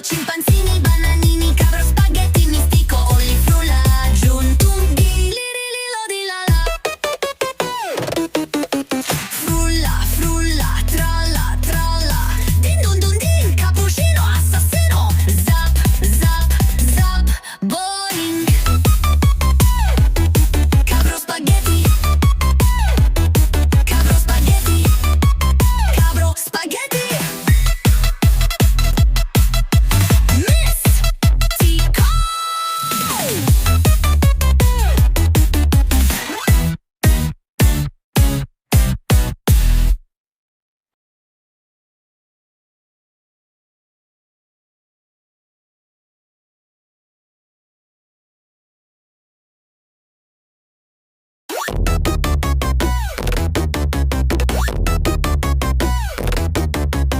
Scimpanzini, bananini, cabro, spaghetti, mistico, olli, frulla, giuntumbi, lirili, lodi, la la. Frulla, frulla, tralla, tralla, din dun dun din, cappuccino, assassino, zap, zap, zap, boing. Cabro, spaghetti, cabro, spaghetti, cabro, spaghetti.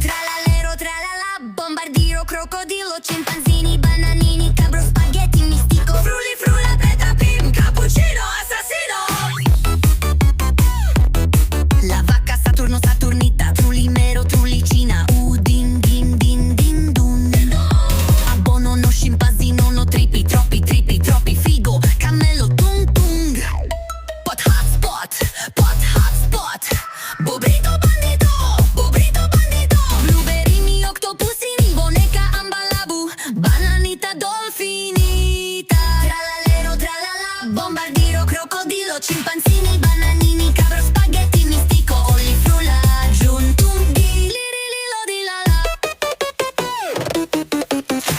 Tralalero, tralala, bombardiro, crocodilo, scimpanzini, bananini, cabro, spaghetti, mistico, frulli, frulla, peta, pim, cappuccino, assassino. La vacca, Saturno, Saturnita, trullimero, trullicina, udin, din, din, din, dun. Abbono, no, scimpanzino, no, tripi, troppi, figo, cammello, tung, tung. Pot, hot spot, bobrito, bandito, blueberry, octopusini, boneca, ambalabu, bananita, dolfinita. Tralalero, tralala, bombardiro, crocodilo, scimpanzini, bananini, cabro, spaghetti, mistico, olli, frulla, giuntumbi, lirili, lodi, la la.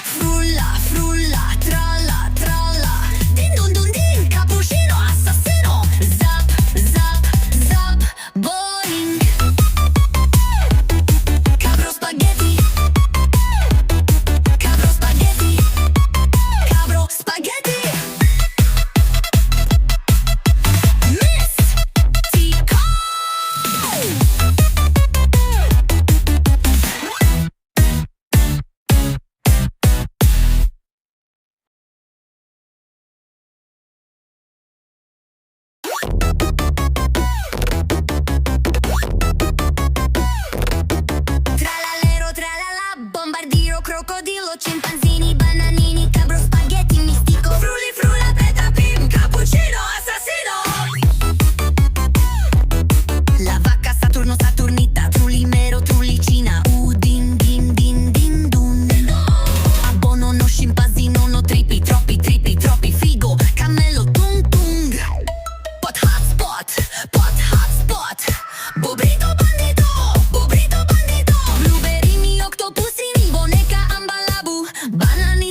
Frulla, frulla, tralla, tralla, din dun dun din, cappuccino, assassino, zap, zap, zap, boing. Cabro, spaghetti, cabro, spaghetti, cabro, spaghetti. Mistico. Tralalero, tralala, bombardiro, crocodilo, scimpanzini, bananini, cabro, spaghetti, mistico, frulli, frulla, peta, pim, cappuccino, assassino. La vacca, Saturno, Saturnita, trullimero, trullicina, udin, din, din, din, dun. Abbono, no, scimpanzino, no, tripi, troppi, figo, cammello, tung, tung. Pot, hot spot, bobrito, bandito, blueberry, octopusini, boneca, ambalabu, banani.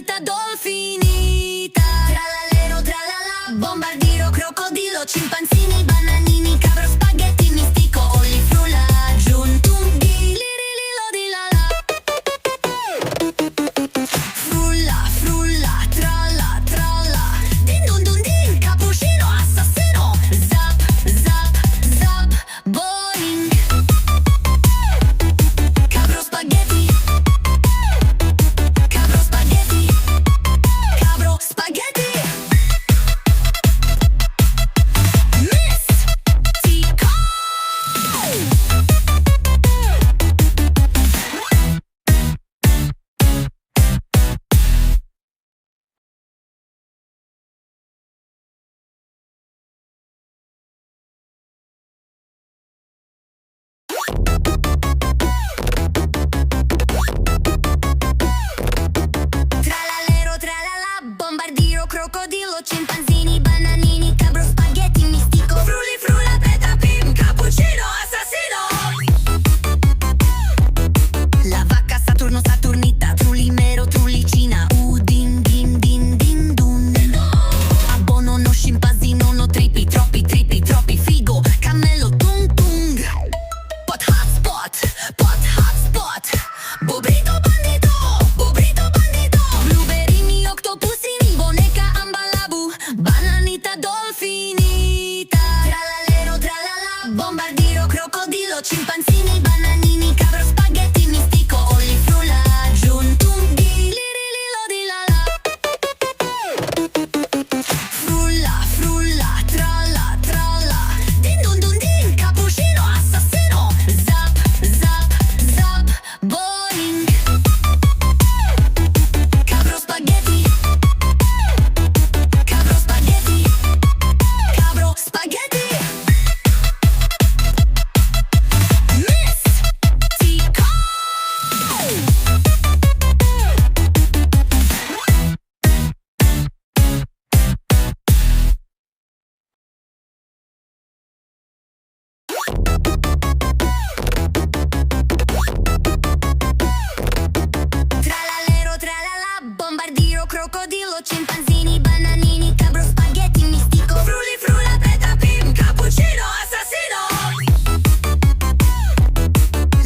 crocodilo, scimpanzini, bananini, cabro, spaghetti, mistico, frulli, frulla, peta, pim, cappuccino, assassino.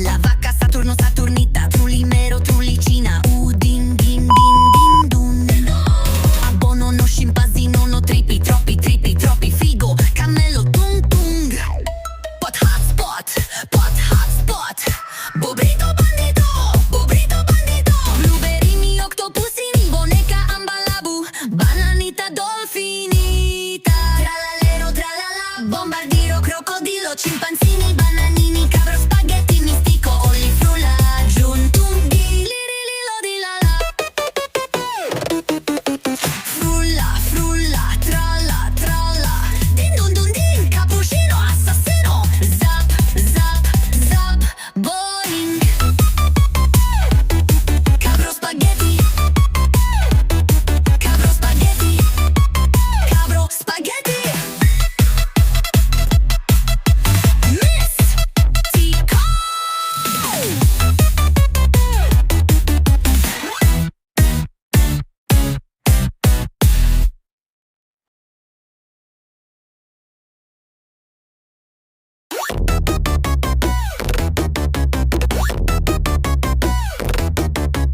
La vacca, Saturno, Saturnita, Trullimero, Trullicina, Udin, din, din, din, dun. Abbono, no, scimpanzino, no, tripi, troppi, figo, cammello, tung, tung. Pot, hot spot, bobrito, bandito, blueberini, octopusini, boneca, ambalabu, bananita, dolfinita. Tralalero, tralala, bombardiro, crocodilo, scimpanzini, bananini, cabro, spaghetti, mistico, olli, frulla, giuntum, di, lirililo, di lala. Frulla, tralla, din dun dun din, cappuccino, assassino, zap, boing. Cabro, spaghetti, mistico.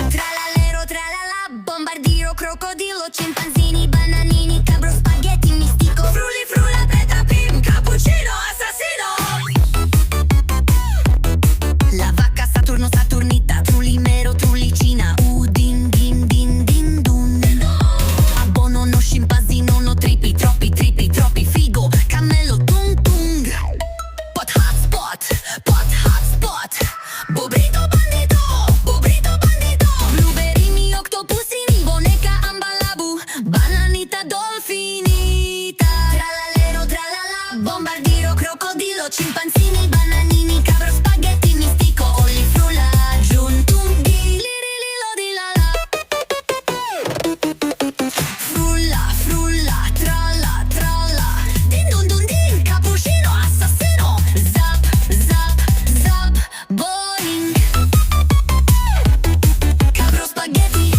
Tralalero, tralala, bombardiro, crocodilo, scimpanzini, bananini, cabro, spaghetti, mistico, frulli, frulla, peta, pim, cappuccino, assassino. La vacca, Saturno, Saturnita, Trullimero, Trullicina, Udin, din, din, din, dun. Abbono, no, scimpanzino, no, tripi, troppi, figo, cammello, tung, tung. Pot, hot spot, bobrito, bandito, blueberini, octopusini, boneca, ambalabu, bananita, dolfinita. Tralalero, tralala, bombardiro, crocodilo, scimpanzini, bananini, cabro, spaghetti, mistico, olli, frulla, giuntum, di, lirililo, di lala. Frulla, tralla, din dun dun din, cappuccino, assassino, zap, boing. Cabro, spaghetti,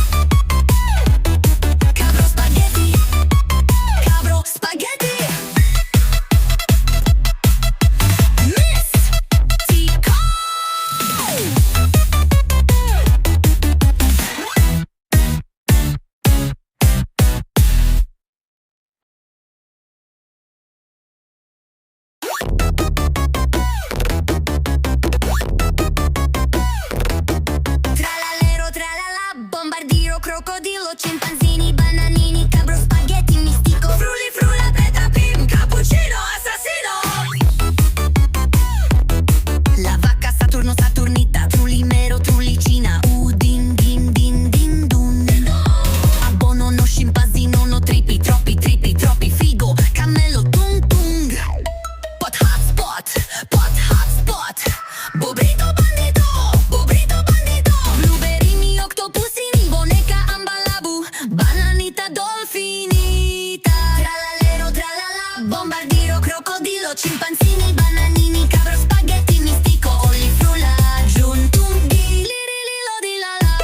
mistico. Tralalero, tralala, bombardiro, crocodilo, scimpanzini, bananini, cabro, spaghetti, mistico, frulli, frulla, peta, pim, cappuccino, assassino. La vacca, Saturno, Saturnita, Trullimero, Trullicina, Udin, din, din, din, dun. Abbono, no, scimpanzino, no, tripi, troppi, figo, cammello, tung, tung. Pot, hot spot, bobrito, bandito, blueberini, octopusini, boneca, ambalabu, bananita, dolfinita. Tralalero, tralala, bombardiro, crocodilo, scimpanzini, bananini, cabro, spaghetti, mistico, olli, frulla, giuntum, di, lirililo, di lala.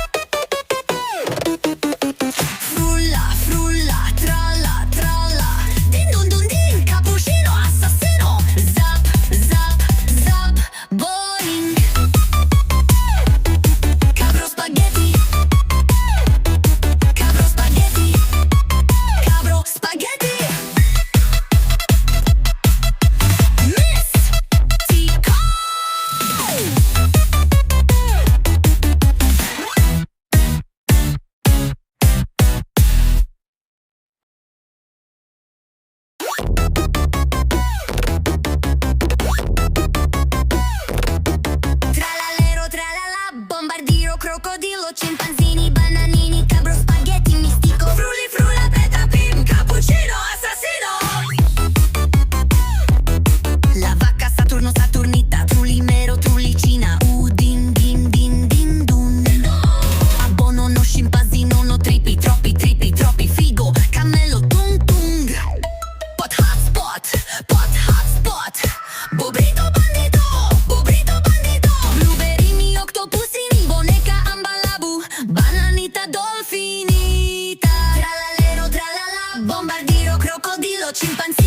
Frulla, tralla, din dun dun din, cappuccino, assassino, zap, boing. Cabro, spaghetti, mistico. Tralalero, tralala, bombardiro, crocodilo, scimpanzini, bananini, cabro, spaghetti, mistico, frulli, frulla, peta, pim, cappuccino, assassino. La vacca, Saturno, Saturnita, Trullimero, Trullicina, Udin, din, din, din, dun. Abbono, no, scimpanzino, no, tripi, troppi, figo, cammello, tung, tung. Pot, hot spot, bobrito, bandito, blueberini, octopusini, boneca, ambalabu, bananita, dolfinita. Tralalero, scimpanzé